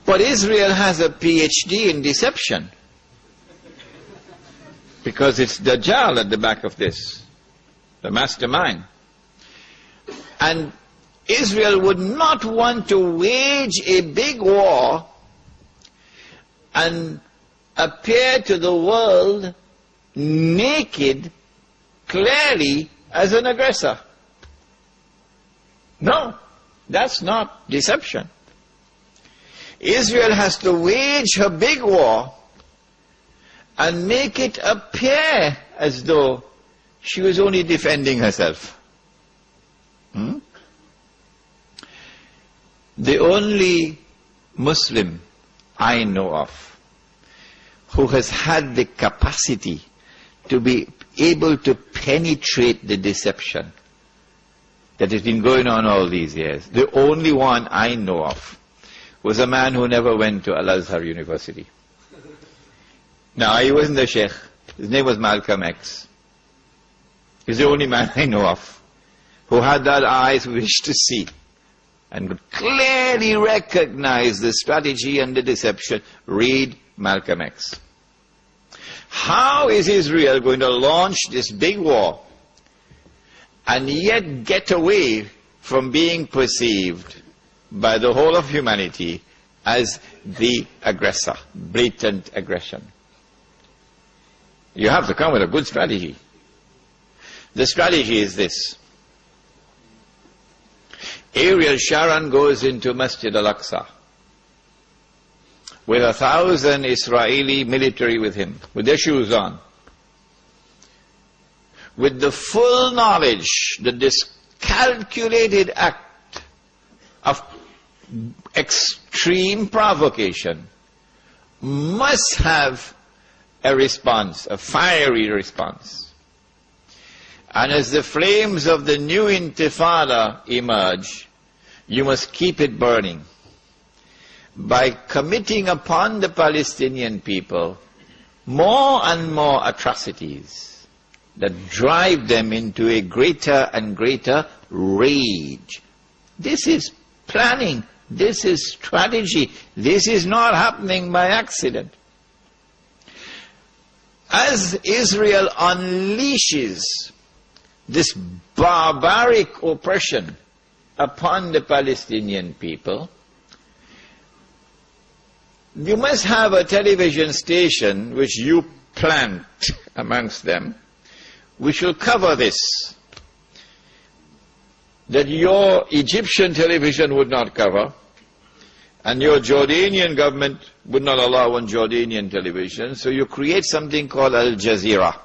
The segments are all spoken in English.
But Israel has a PhD in deception, because it's Dajjal at the back of this, the mastermind. And Israel would not want to wage a big war and appear to the world naked, clearly, as an aggressor. No, that's not deception. Israel has to wage her big war and make it appear as though she was only defending herself. The only Muslim I know of who has had the capacity to be able to penetrate the deception that has been going on all these years, the only one I know of, was a man who never went to Al-Azhar University. Now, he wasn't a sheikh. His name was Malcolm X. He's the only man I know of who had that eyes wish to see and could clearly recognize the strategy and the deception. Read Malcolm X. How is Israel going to launch this big war and yet get away from being perceived by the whole of humanity as the aggressor, blatant aggression? You have to come with a good strategy. The strategy is this. Ariel Sharon goes into Masjid al-Aqsa with 1,000 Israeli military with him, with their shoes on, with the full knowledge that this calculated act of extreme provocation must have a response, a fiery response. And as the flames of the new intifada emerge, you must keep it burning by committing upon the Palestinian people more and more atrocities that drive them into a greater and greater rage. This is planning. This is strategy. This is not happening by accident. As Israel unleashes this barbaric oppression upon the Palestinian people, you must have a television station which you plant amongst them, which will cover this, that your Egyptian television would not cover, and your Jordanian government would not allow on Jordanian television, so you create something called Al Jazeera.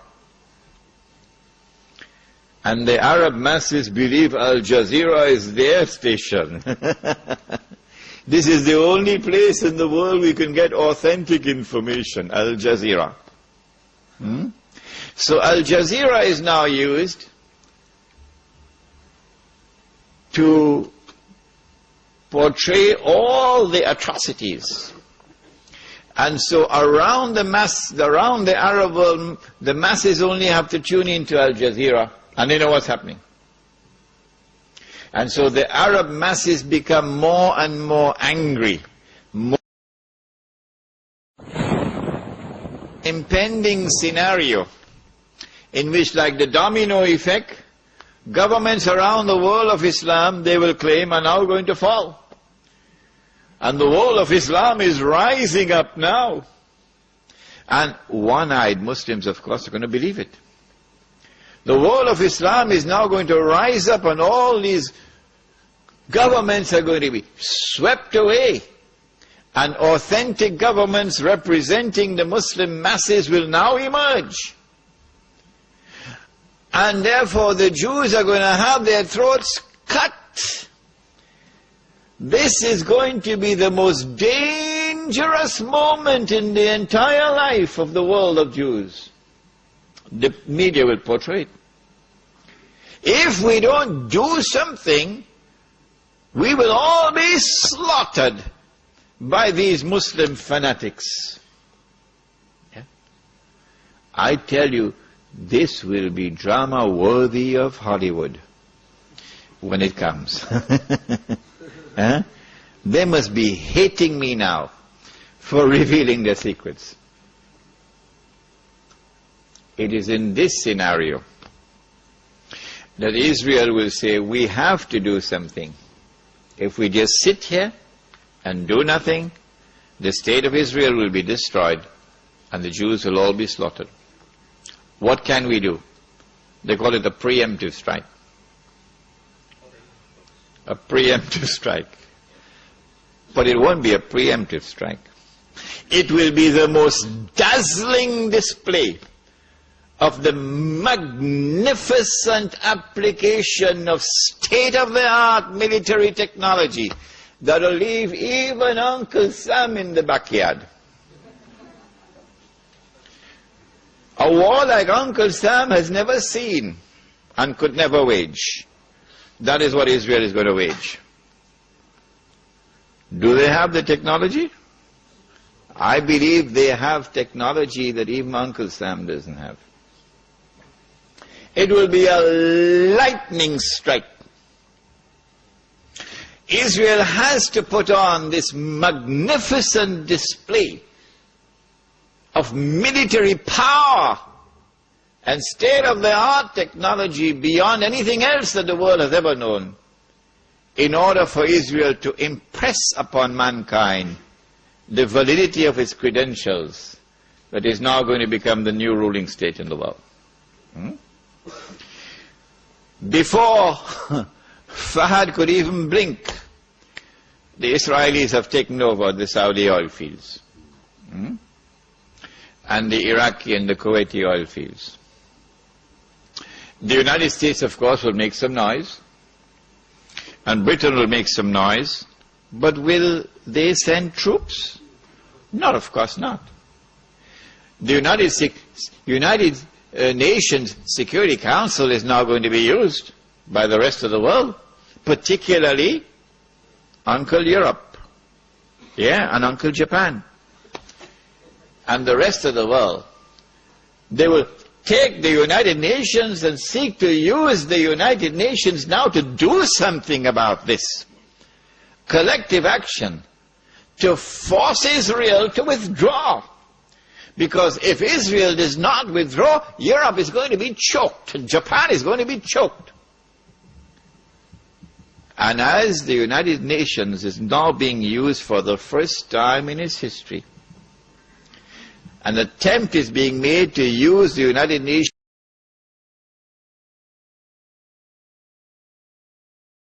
And the Arab masses believe Al Jazeera is their station. This is the only place in the world we can get authentic information, Al Jazeera. So Al Jazeera is now used to portray all the atrocities. And so around the Arab world, the masses only have to tune into Al Jazeera, and they know what's happening. And so the Arab masses become more and more angry. More impending scenario in which, like the domino effect, governments around the world of Islam, they will claim, are now going to fall. And the world of Islam is rising up now. And one-eyed Muslims, of course, are going to believe it. The world of Islam is now going to rise up, and all these governments are going to be swept away. And authentic governments representing the Muslim masses will now emerge. And therefore the Jews are going to have their throats cut. This is going to be the most dangerous moment in the entire life of the world of Jews. The media will portray it. If we don't do something, We will all be slaughtered by these Muslim fanatics. Yeah? I tell you, this will be drama worthy of Hollywood when it comes. Huh? They must be hating me now for revealing their secrets. It is in this scenario that Israel will say, we have to do something. If we just sit here and do nothing, the state of Israel will be destroyed and the Jews will all be slaughtered. What can we do? They call it a preemptive strike. A preemptive strike. But it won't be a preemptive strike. It will be the most dazzling display of the magnificent application of state-of-the-art military technology that will leave even Uncle Sam in the backyard. A war like Uncle Sam has never seen and could never wage. That is what Israel is going to wage. Do they have the technology? I believe they have technology that even Uncle Sam doesn't have. It will be a lightning strike. Israel has to put on this magnificent display of military power and state-of-the-art technology beyond anything else that the world has ever known, in order for Israel to impress upon mankind the validity of its credentials that is now going to become the new ruling state in the world. Before Fahad could even blink, the Israelis have taken over the Saudi oil fields, and the Iraqi and the Kuwaiti oil fields. The United States, of course, will make some noise, and Britain will make some noise, but will they send troops? No, of course not. The United Nations Security Council is now going to be used by the rest of the world, particularly Uncle Europe, and Uncle Japan, and the rest of the world. They will take the United Nations and seek to use the United Nations now to do something about this. Collective action to force Israel to withdraw. Because if Israel does not withdraw, Europe is going to be choked, and Japan is going to be choked. And as the United Nations is now being used for the first time in its history, an attempt is being made to use the United Nations